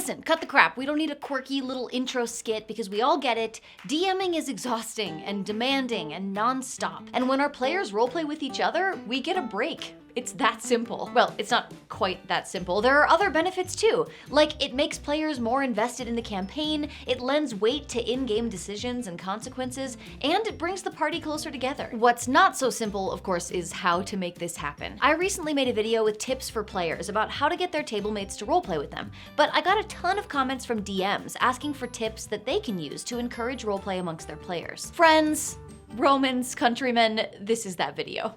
Listen, cut the crap. We don't need a quirky little intro skit because we all get it. DMing is exhausting and demanding and non-stop. And when our players roleplay with each other, we get a break. It's that simple. Well, it's not quite that simple. There are other benefits too. Like, it makes players more invested in the campaign, it lends weight to in-game decisions and consequences, and it brings the party closer together. What's not so simple, of course, is how to make this happen. I recently made a video with tips for players about how to get their table mates to roleplay with them, but I got a ton of comments from DMs asking for tips that they can use to encourage roleplay amongst their players. Friends, Romans, countrymen, this is that video.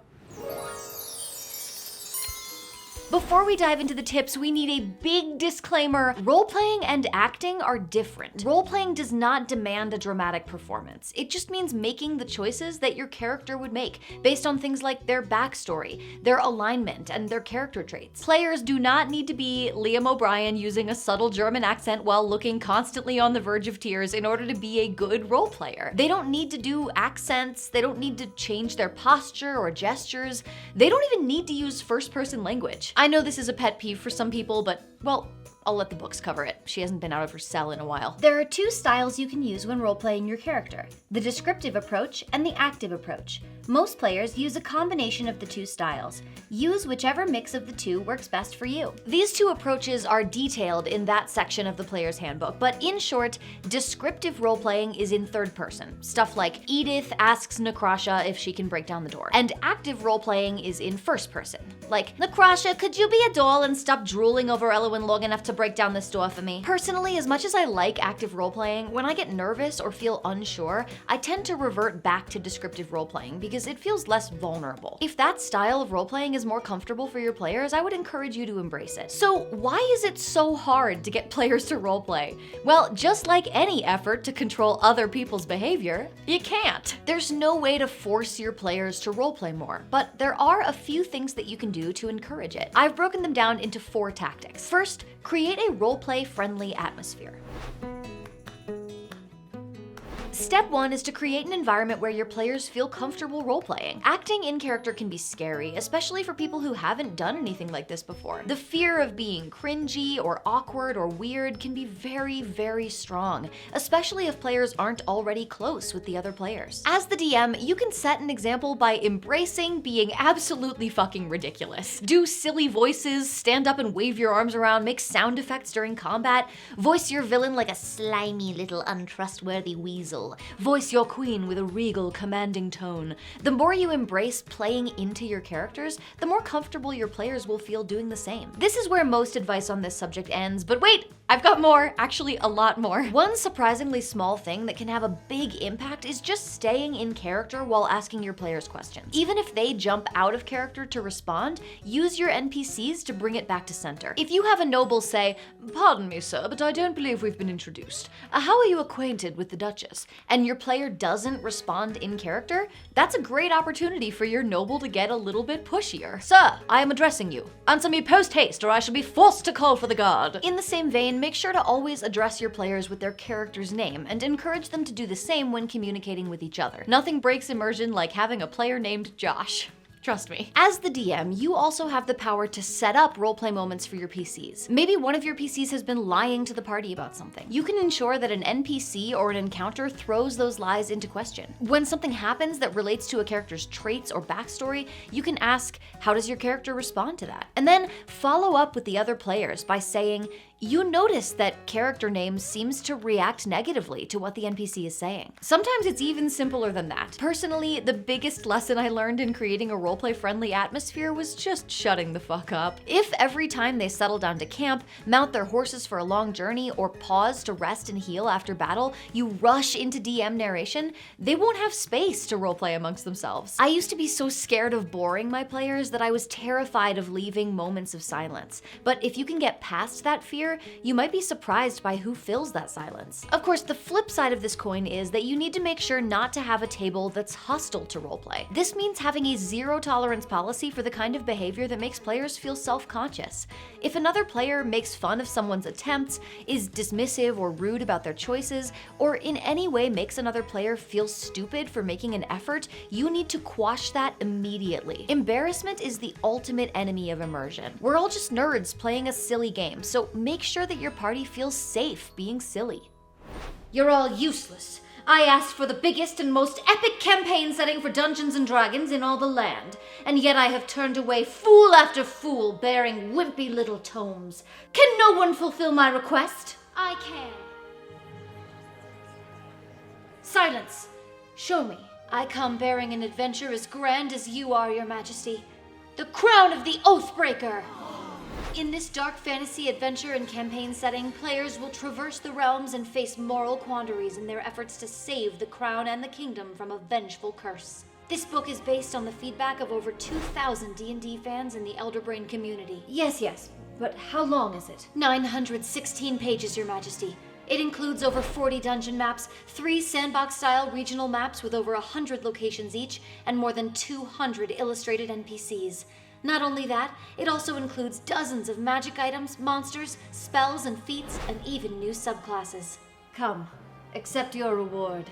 Before we dive into the tips, we need a big disclaimer. Roleplaying and acting are different. Roleplaying does not demand a dramatic performance. It just means making the choices that your character would make, based on things like their backstory, their alignment, and their character traits. Players do not need to be Liam O'Brien using a subtle German accent while looking constantly on the verge of tears in order to be a good role player. They don't need to do accents, they don't need to change their posture or gestures, they don't even need to use first-person language. I know this is a pet peeve for some people, but, well, I'll let the books cover it. She hasn't been out of her cell in a while. There are two styles you can use when role-playing your character: the descriptive approach and the active approach. Most players use a combination of the two styles. Use whichever mix of the two works best for you. These two approaches are detailed in that section of the player's handbook, but in short, descriptive role-playing is in third person. Stuff like Edith asks Necrasha if she can break down the door. And active role-playing is in first person. Like, Necrasha, could you be a doll and stop drooling over Elowin long enough to break down this door for me? Personally, as much as I like active role-playing, when I get nervous or feel unsure, I tend to revert back to descriptive role-playing because it feels less vulnerable. If that style of role-playing is more comfortable for your players, I would encourage you to embrace it. So why is it so hard to get players to roleplay? Well, just like any effort to control other people's behavior, you can't. There's no way to force your players to roleplay more, but there are a few things that you can do to encourage it. I've broken them down into 4 tactics. First, create a roleplay-friendly atmosphere. Step 1 is to create an environment where your players feel comfortable role-playing. Acting in character can be scary, especially for people who haven't done anything like this before. The fear of being cringy or awkward or weird can be very, very strong, especially if players aren't already close with the other players. As the DM, you can set an example by embracing being absolutely fucking ridiculous. Do silly voices, stand up and wave your arms around, make sound effects during combat, voice your villain like a slimy little untrustworthy weasel. Voice your queen with a regal, commanding tone. The more you embrace playing into your characters, the more comfortable your players will feel doing the same. This is where most advice on this subject ends, but wait, I've got more, actually a lot more. One surprisingly small thing that can have a big impact is just staying in character while asking your players questions. Even if they jump out of character to respond, use your NPCs to bring it back to center. If you have a noble say, "Pardon me, sir, but I don't believe we've been introduced. How are you acquainted with the Duchess?" and your player doesn't respond in character, that's a great opportunity for your noble to get a little bit pushier. "Sir, I am addressing you. Answer me post-haste or I shall be forced to call for the guard." In the same vein, make sure to always address your players with their character's name and encourage them to do the same when communicating with each other. Nothing breaks immersion like having a player named Josh. Trust me. As the DM, you also have the power to set up roleplay moments for your PCs. Maybe one of your PCs has been lying to the party about something. You can ensure that an NPC or an encounter throws those lies into question. When something happens that relates to a character's traits or backstory, you can ask, how does your character respond to that? And then follow up with the other players by saying, you notice that character name seems to react negatively to what the NPC is saying. Sometimes it's even simpler than that. Personally, the biggest lesson I learned in creating a roleplay-friendly atmosphere was just shutting the fuck up. If every time they settle down to camp, mount their horses for a long journey, or pause to rest and heal after battle, you rush into DM narration, they won't have space to roleplay amongst themselves. I used to be so scared of boring my players that I was terrified of leaving moments of silence. But if you can get past that fear, you might be surprised by who fills that silence. Of course, the flip side of this coin is that you need to make sure not to have a table that's hostile to roleplay. This means having a zero-tolerance policy for the kind of behavior that makes players feel self-conscious. If another player makes fun of someone's attempts, is dismissive or rude about their choices, or in any way makes another player feel stupid for making an effort, you need to quash that immediately. Embarrassment is the ultimate enemy of immersion. We're all just nerds playing a silly game, so make make sure that your party feels safe being silly. You're all useless. I asked for the biggest and most epic campaign setting for Dungeons & Dragons in all the land, and yet I have turned away fool after fool bearing wimpy little tomes. Can no one fulfill my request? I can. Silence! Show me. I come bearing an adventure as grand as you are, Your Majesty. The Crown of the Oathbreaker! In this dark fantasy adventure and campaign setting, players will traverse the realms and face moral quandaries in their efforts to save the crown and the kingdom from a vengeful curse. This book is based on the feedback of over 2,000 D&D fans in the Elderbrain community. Yes, but how long is it? 916 pages, Your Majesty. It includes over 40 dungeon maps, 3 sandbox-style regional maps with over 100 locations each, and more than 200 illustrated NPCs. Not only that, it also includes dozens of magic items, monsters, spells, and feats, and even new subclasses. Come, accept your reward.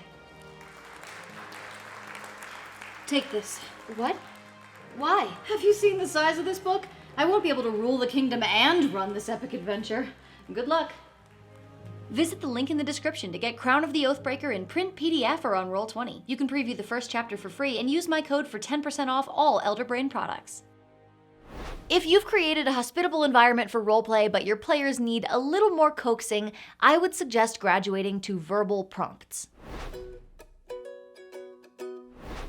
Take this. What? Why? Have you seen the size of this book? I won't be able to rule the kingdom and run this epic adventure. Good luck. Visit the link in the description to get Crown of the Oathbreaker in print, PDF, or on Roll20. You can preview the first chapter for free and use my code for 10% off all Elderbrain products. If you've created a hospitable environment for roleplay but your players need a little more coaxing, I would suggest graduating to verbal prompts.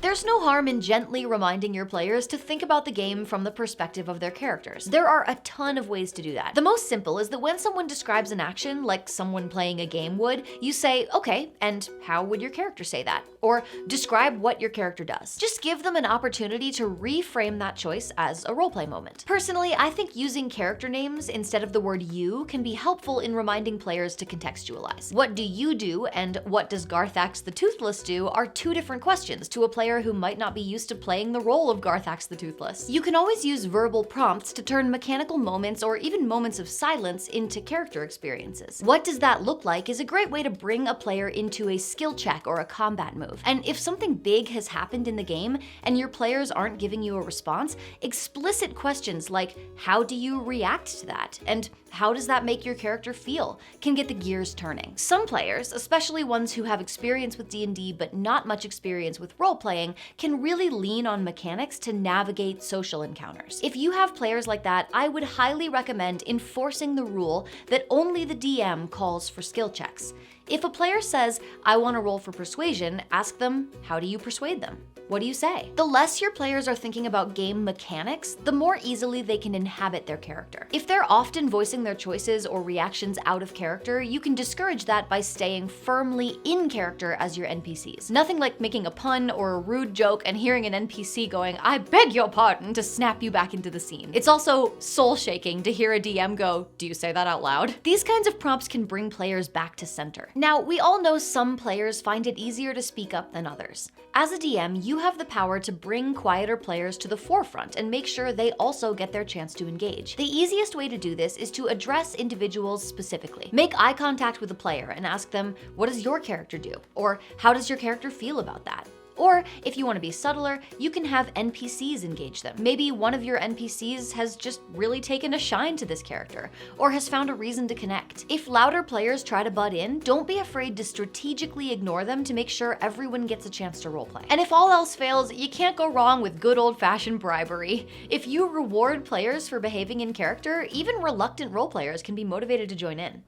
There's no harm in gently reminding your players to think about the game from the perspective of their characters. There are a ton of ways to do that. The most simple is that when someone describes an action, like someone playing a game would, you say, okay, and how would your character say that? Or describe what your character does. Just give them an opportunity to reframe that choice as a roleplay moment. Personally, I think using character names instead of the word you can be helpful in reminding players to contextualize. What do you do and what does Garthax the Toothless do are two different questions to a player who might not be used to playing the role of Garthax the Toothless. You can always use verbal prompts to turn mechanical moments or even moments of silence into character experiences. What does that look like is a great way to bring a player into a skill check or a combat move. And if something big has happened in the game and your players aren't giving you a response, explicit questions like, how do you react to that? And how does that make your character feel? Can get the gears turning. Some players, especially ones who have experience with D&D but not much experience with role-playing, can really lean on mechanics to navigate social encounters. If you have players like that, I would highly recommend enforcing the rule that only the DM calls for skill checks. If a player says, I want to roll for persuasion, ask them, how do you persuade them? What do you say? The less your players are thinking about game mechanics, the more easily they can inhabit their character. If they're often voicing their choices or reactions out of character, you can discourage that by staying firmly in character as your NPCs. Nothing like making a pun or a rude joke and hearing an NPC going, I beg your pardon, to snap you back into the scene. It's also soul-shaking to hear a DM go, do you say that out loud? These kinds of prompts can bring players back to center. Now, we all know some players find it easier to speak up than others. As a DM, you have the power to bring quieter players to the forefront and make sure they also get their chance to engage. The easiest way to do this is to address individuals specifically. Make eye contact with a player and ask them, what does your character do? Or how does your character feel about that? Or if you want to be subtler, you can have NPCs engage them. Maybe one of your NPCs has just really taken a shine to this character, or has found a reason to connect. If louder players try to butt in, don't be afraid to strategically ignore them to make sure everyone gets a chance to roleplay. And if all else fails, you can't go wrong with good old-fashioned bribery. If you reward players for behaving in character, even reluctant roleplayers can be motivated to join in.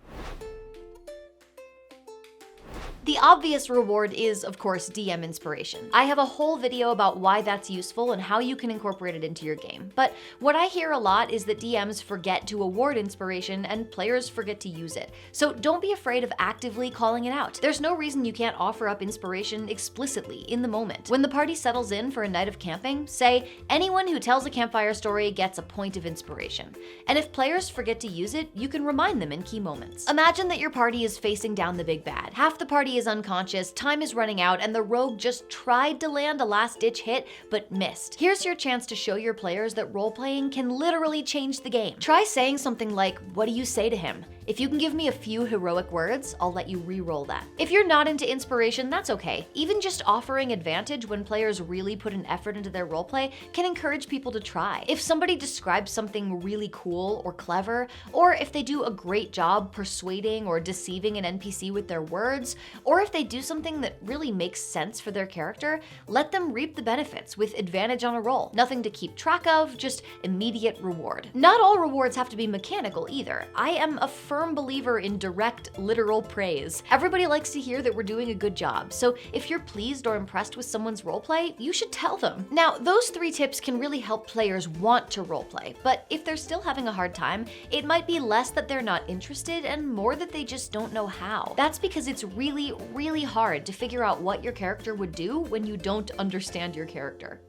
The obvious reward is, of course, DM inspiration. I have a whole video about why that's useful and how you can incorporate it into your game. But what I hear a lot is that DMs forget to award inspiration and players forget to use it. So don't be afraid of actively calling it out. There's no reason you can't offer up inspiration explicitly in the moment. When the party settles in for a night of camping, say, anyone who tells a campfire story gets a point of inspiration. And if players forget to use it, you can remind them in key moments. Imagine that your party is facing down the big bad. Half the party is unconscious, time is running out, and the rogue just tried to land a last-ditch hit, but missed. Here's your chance to show your players that role-playing can literally change the game. Try saying something like, what do you say to him? If you can give me a few heroic words, I'll let you re-roll that. If you're not into inspiration, that's okay. Even just offering advantage when players really put an effort into their roleplay can encourage people to try. If somebody describes something really cool or clever, or if they do a great job persuading or deceiving an NPC with their words, or if they do something that really makes sense for their character, let them reap the benefits with advantage on a roll. Nothing to keep track of, just immediate reward. Not all rewards have to be mechanical either. I am a firm believer in direct, literal praise. Everybody likes to hear that we're doing a good job, so if you're pleased or impressed with someone's roleplay, you should tell them. Now, those 3 tips can really help players want to roleplay, but if they're still having a hard time, it might be less that they're not interested and more that they just don't know how. That's because it's really, really hard to figure out what your character would do when you don't understand your character.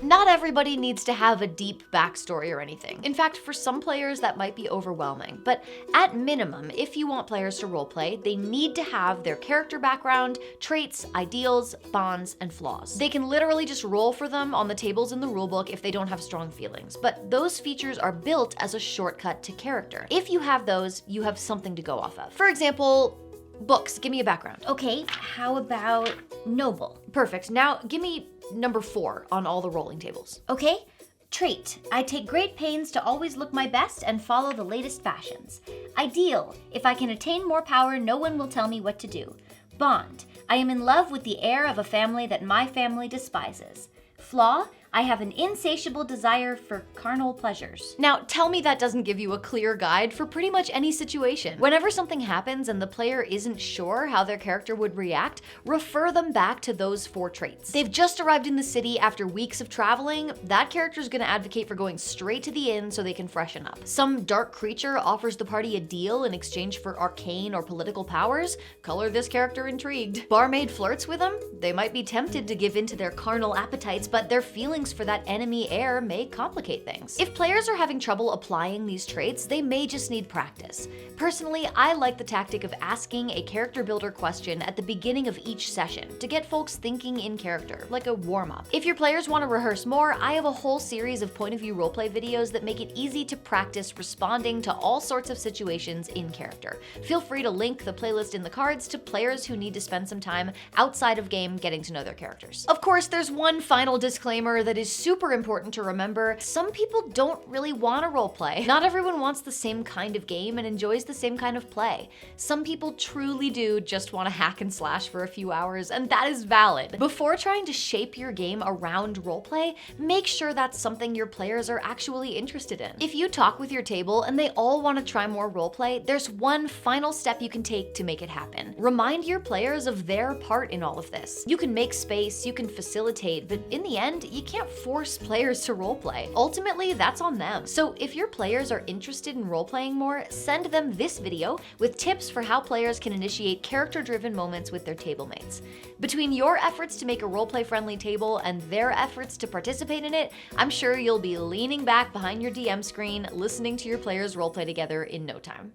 Not everybody needs to have a deep backstory or anything. In fact, for some players that might be overwhelming. But at minimum, if you want players to roleplay, they need to have their character background, traits, ideals, bonds, and flaws. They can literally just roll for them on the tables in the rulebook if they don't have strong feelings, but those features are built as a shortcut to character. If you have those, you have something to go off of. For example, books, give me a background. Okay, how about noble? Perfect. Now give me number 4 on all the rolling tables. Okay, trait. I take great pains to always look my best and follow the latest fashions. Ideal. If I can attain more power, no one will tell me what to do. Bond. I am in love with the heir of a family that my family despises. Flaw. I have an insatiable desire for carnal pleasures. Now, tell me that doesn't give you a clear guide for pretty much any situation. Whenever something happens and the player isn't sure how their character would react, refer them back to those 4 traits. They've just arrived in the city after weeks of traveling, that character's gonna advocate for going straight to the inn so they can freshen up. Some dark creature offers the party a deal in exchange for arcane or political powers, color this character intrigued. Barmaid flirts with them, they might be tempted to give in to their carnal appetites, but their feelings for that enemy heir may complicate things. If players are having trouble applying these traits, they may just need practice. Personally, I like the tactic of asking a character builder question at the beginning of each session to get folks thinking in character, like a warm-up. If your players want to rehearse more, I have a whole series of point of view roleplay videos that make it easy to practice responding to all sorts of situations in character. Feel free to link the playlist in the cards to players who need to spend some time outside of game getting to know their characters. Of course, there's one final disclaimer that is super important to remember. Some people don't really want to roleplay. Not everyone wants the same kind of game and enjoys the same kind of play. Some people truly do just want to hack and slash for a few hours, and that is valid. Before trying to shape your game around roleplay, make sure that's something your players are actually interested in. If you talk with your table and they all want to try more roleplay, there's one final step you can take to make it happen. Remind your players of their part in all of this. You can make space, you can facilitate, but in the end, you can't force players to roleplay. Ultimately, that's on them. So if your players are interested in roleplaying more, send them this video with tips for how players can initiate character-driven moments with their table mates. Between your efforts to make a roleplay-friendly table and their efforts to participate in it, I'm sure you'll be leaning back behind your DM screen, listening to your players roleplay together in no time.